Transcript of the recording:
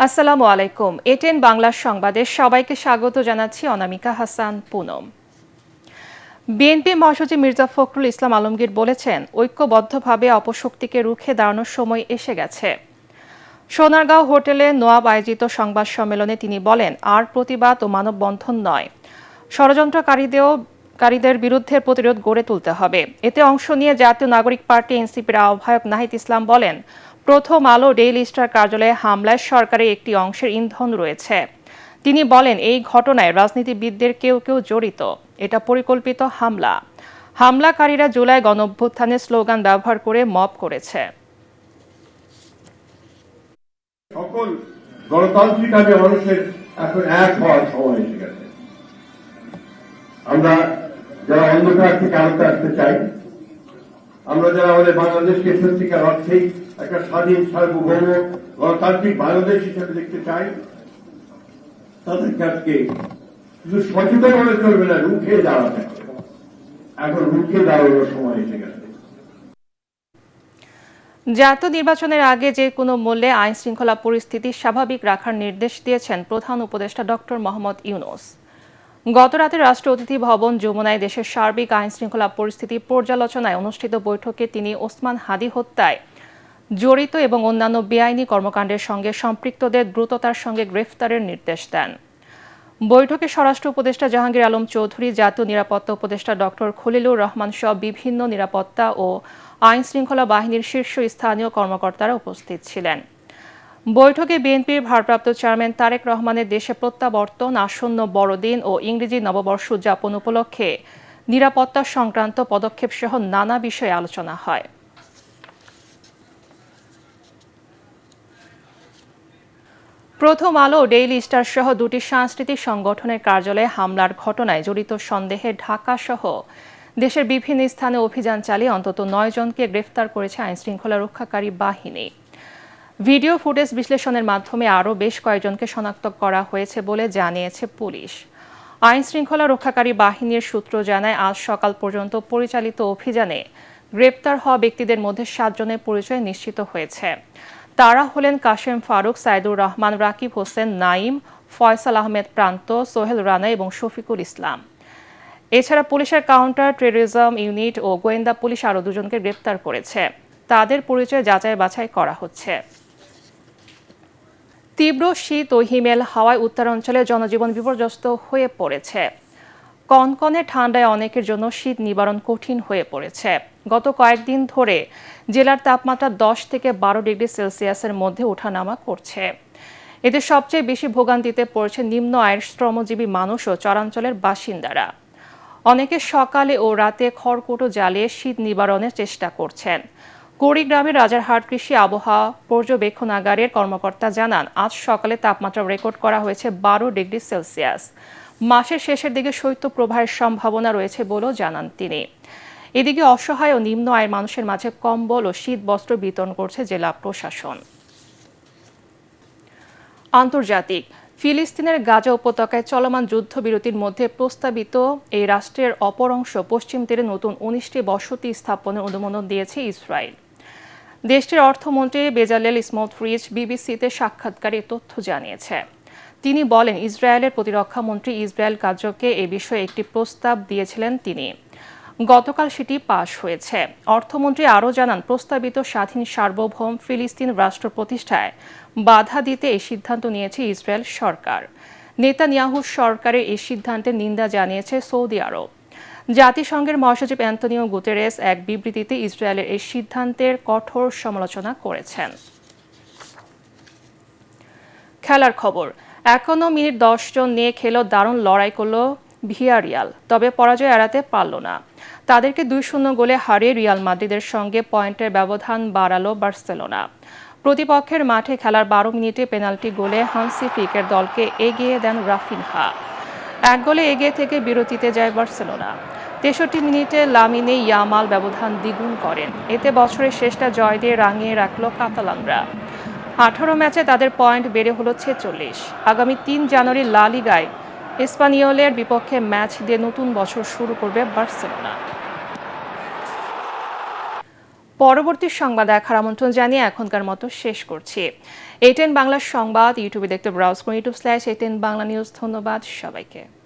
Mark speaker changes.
Speaker 1: আসসালামু আলাইকুম। এটেন বাংলা সংবাদে সবাইকে স্বাগত জানাচ্ছি অনামিকা হাসান পুনম। বিএনপি মহাসচিব মির্জা ফখরুল ইসলাম আলমগীর বলেছেন, ঐক্যবদ্ধভাবে অপশক্তিকে রুখে দাঁড়ানোর সময় এসে গেছে। সোনারগাঁও হোটেলে নোয়াব আয়োজিত সংবাদ সম্মেলনে তিনি বলেন, আর প্রতিবাদ ও মানববন্ধন নয়, ষড়যন্ত্রকারীদের বিরুদ্ধে প্রতিরোধ গড়ে তুলতে হবে। এতে অংশ নিয়ে জাতীয় নাগরিক পার্টি এনসিপির আহ্বায়ক নাহিদ ইসলাম বলেন, প্রথম আলো ডেইলি স্টার কার্যালয়ে হামলায় সরকারের একটি অংশের ইন্ধন রয়েছে। তিনি বলেন, এই ঘটনায় রাজনীতিবিদদের কেউ কেউ জড়িত। এটা পরিকল্পিত হামলা। হামলাকারীরা জুলাই গণঅভ্যুত্থানের স্লোগান ব্যবহার করে মব করেছে।
Speaker 2: সকল গণতান্ত্রিকভাবে মানুষের এখন এক হওয়ার সময় এসে গেছে। আমরা যারা অন্ধকার থেকে আলোতে আসতে চাই, আমরা যারা আমাদের বাংলাদেশকে সত্যিকার অর্থেই একটা স্বাধীন সার্বভৌম গণতান্ত্রিক বাংলাদেশ হিসেবে দেখতে চাই, তাদের কাজকে শুধু সচেতন হলে চলবে না, রুখে দাঁড়াতে হবে। এখন রুখে দাঁড়ানোর সময় এসে গেছে।
Speaker 1: জাতীয় নির্বাচনের আগে যে কোনো মূল্যে আইন শৃঙ্খলা পরিস্থিতি স্বাভাবিক রাখার নির্দেশ দিয়েছেন প্রধান উপদেষ্টা ডক্টর মোহাম্মদ ইউনূস। গতরাতে রাষ্ট্র অতিথি ভবন যমুনায় দেশের সার্বিক আইন শৃঙ্খলা পরিস্থিতি পর্যালোচনায় অনুষ্ঠিত বৈঠকে তিনি ওসমান হাদি হত্যায় জড়িত এবং অন্যান্য বেআইনি কর্মকাণ্ডের সঙ্গে সম্পৃক্তদের দ্রুততার সঙ্গে গ্রেফতারের নির্দেশ দেন। বৈঠকে স্বরাষ্ট্র উপদেষ্টা জাহাঙ্গীর আলম চৌধুরী, জাতীয় নিরাপত্তা উপদেষ্টা ডক্টর খলিলুর রহমান সহ বিভিন্ন নিরাপত্তা ও আইন শৃঙ্খলা বাহিনীর শীর্ষস্থানীয় কর্মকর্তারা উপস্থিত ছিলেন। বৈঠকে বিএনপির ভারপ্রাপ্ত চেয়ারম্যান তারেক রহমানের দেশে প্রত্যাবর্তন, আসন্ন বড়দিন ও ইংরেজি নববর্ষ উদযাপন উপলক্ষে নিরাপত্তা সংক্রান্ত পদক্ষেপ সহ নানা বিষয়ে আলোচনা হয়। প্রথম আলো ডেইলি স্টার সহ দুটি সাংস্কৃতিক সংগঠনের কার্যালয়ে হামলার ঘটনায় জড়িত সন্দেহে ঢাকা সহ দেশের বিভিন্ন স্থানে অভিযান চালিয়ে অন্তত ৯ জনকে গ্রেফতার করেছে আইনশৃঙ্খলা রক্ষাকারী বাহিনী। ভিডিও ফুটেজ বিশ্লেষণের মাধ্যমে আরও বেশ কয়েকজনকে শনাক্ত করা হয়েছে বলে জানিয়েছে পুলিশ। আইনশৃঙ্খলা রক্ষাকারী বাহিনীর সূত্র জানায়, আজ সকাল পর্যন্ত পরিচালিত অভিযানে গ্রেপ্তার হওয়া ব্যক্তিদের মধ্যে ৭ জনের পরিচয় নিশ্চিত হয়েছে। তারা হলেন কাশেম ফারুক, সাইদুর রহমান, রাকিব হোসেন, নাইম, ফয়সাল আহমেদ প্রান্ত, সোহেল রানা এবং শফিকুল ইসলাম। এছাড়া পুলিশের কাউন্টার টেররিজম ইউনিট ও গোয়েন্দা পুলিশ আরও ২ জনকে গ্রেপ্তার করেছে। তাদের পরিচয় যাচাই বাছাই করা হচ্ছে। তীব্র শীত ও হিমেল হাওয়ায় উত্তরাঞ্চলে জনজীবন বিপর্যস্ত হয়ে পড়েছে। কনকনে ঠান্ডায় অনেকের জন্য শীত নিবারণ কঠিন হয়ে পড়েছে। গত কয়েকদিন ধরে জেলার তাপমাত্রা ১০ থেকে ১২ ডিগ্রি সেলসিয়াসের মধ্যে ওঠানামা করছে। এতে সবচেয়ে বেশি ভোগান্তিতে পড়েছে নিম্ন আয়ের শ্রমজীবী মানুষ ও চরাঞ্চলের বাসিন্দারা। অনেকে সকালে ও রাতে খড়কুটো জ্বালিয়ে শীত নিবারণের চেষ্টা করছেন। কুড়িগ্রামের রাজারহাট কৃষি আবহাওয়া পর্যবেক্ষণাগারের কর্মকর্তা জানান, আজ সকালে তাপমাত্রা রেকর্ড করা হয়েছে ১২ ডিগ্রি সেলসিয়াস। মাসের শেষের দিকে শৈত্যপ্রবাহের সম্ভাবনা রয়েছে বলেও জানান তিনি। এদিকে অসহায় ও নিম্ন আয়ের মানুষের মাঝে কম্বল ও শীত বস্ত্র বিতরণ করছে জেলা প্রশাসন। আন্তর্জাতিক, ফিলিস্তিনের গাজা উপত্যকায় চলমান যুদ্ধবিরতির মধ্যে প্রস্তাবিত এই রাষ্ট্রের অপর অংশ পশ্চিম তীরে নতুন ১৯টি বসতি স্থাপনের অনুমোদন দিয়েছে ইসরায়েল। দেশটির অর্থমন্ত্রী বেজালেল স্মোটরিচ বিবিসিতে সাক্ষাৎকারে তথ্য জানিয়েছে। তিনি বলেন, ইসরায়েলের প্রতিরক্ষামন্ত্রী ইসরায়েল কাজকে এ বিষয়ে একটি প্রস্তাব দিয়েছিলেন তিনি। গতকাল সেটি পাশ হয়েছে। অর্থমন্ত্রী আরও জানান, প্রস্তাবিত স্বাধীন সার্বভৌম ফিলিস্তিন রাষ্ট্র প্রতিষ্ঠায় বাধা দিতে এই সিদ্ধান্ত নিয়েছে ইসরায়েল সরকার। নেতানিয়াহু সরকারের এই সিদ্ধান্তের নিন্দা জানিয়েছে সৌদি আরব। জাতিসংঘের মহাসচিব অ্যান্তনিও গুতেরেস এক বিবৃতিতে ইসরায়েলের এই সিদ্ধান্তের কঠোর সমালোচনা করেছেন। খেলার খবর। ৫১ মিনিট ১০ জন নিয়ে খেলেও দারুণ লড়াই করল ভিয়ারিয়াল, তবে পরাজয় এড়াতে পারল না। তাদেরকে ২-০ গোলে হারিয়ে রিয়াল মাদ্রিদের সঙ্গে পয়েন্টের ব্যবধান বাড়ালো বার্সেলোনা। প্রতিপক্ষের মাঠে খেলার ১২ মিনিটে পেনাল্টি গোলে হান্সি ফ্লিকের দলকে এগিয়ে দেন রাফিনহা। ১ গোলে এগিয়ে থেকে বিরতিতে যায় বার্সেলোনা। ৬৩ মিনিটে লামিনে ইয়ামাল ব্যবধান দ্বিগুণ করেন। এতে বছরের শেষটা জয় দিয়ে রাঙিয়ে রাখল কাতালানরা। ১৮ ম্যাচে তাদের পয়েন্ট বেড়ে হলো ৪৬। আগামী ৩ জানুয়ারি লা লিগায় এসপানিওলের বিপক্ষে ম্যাচ দিয়ে নতুন বছর শুরু করবে বার্সেলোনা। পরবর্তী সংবাদ দেখার আমন্ত্রণ জানিয়ে এখনকার মতো শেষ করছি। ATN বাংলা সংবাদ ইউটিউবে দেখতে ব্রাউজ করুন youtube/ATN বাংলা নিউজ। ধন্যবাদ সবাইকে।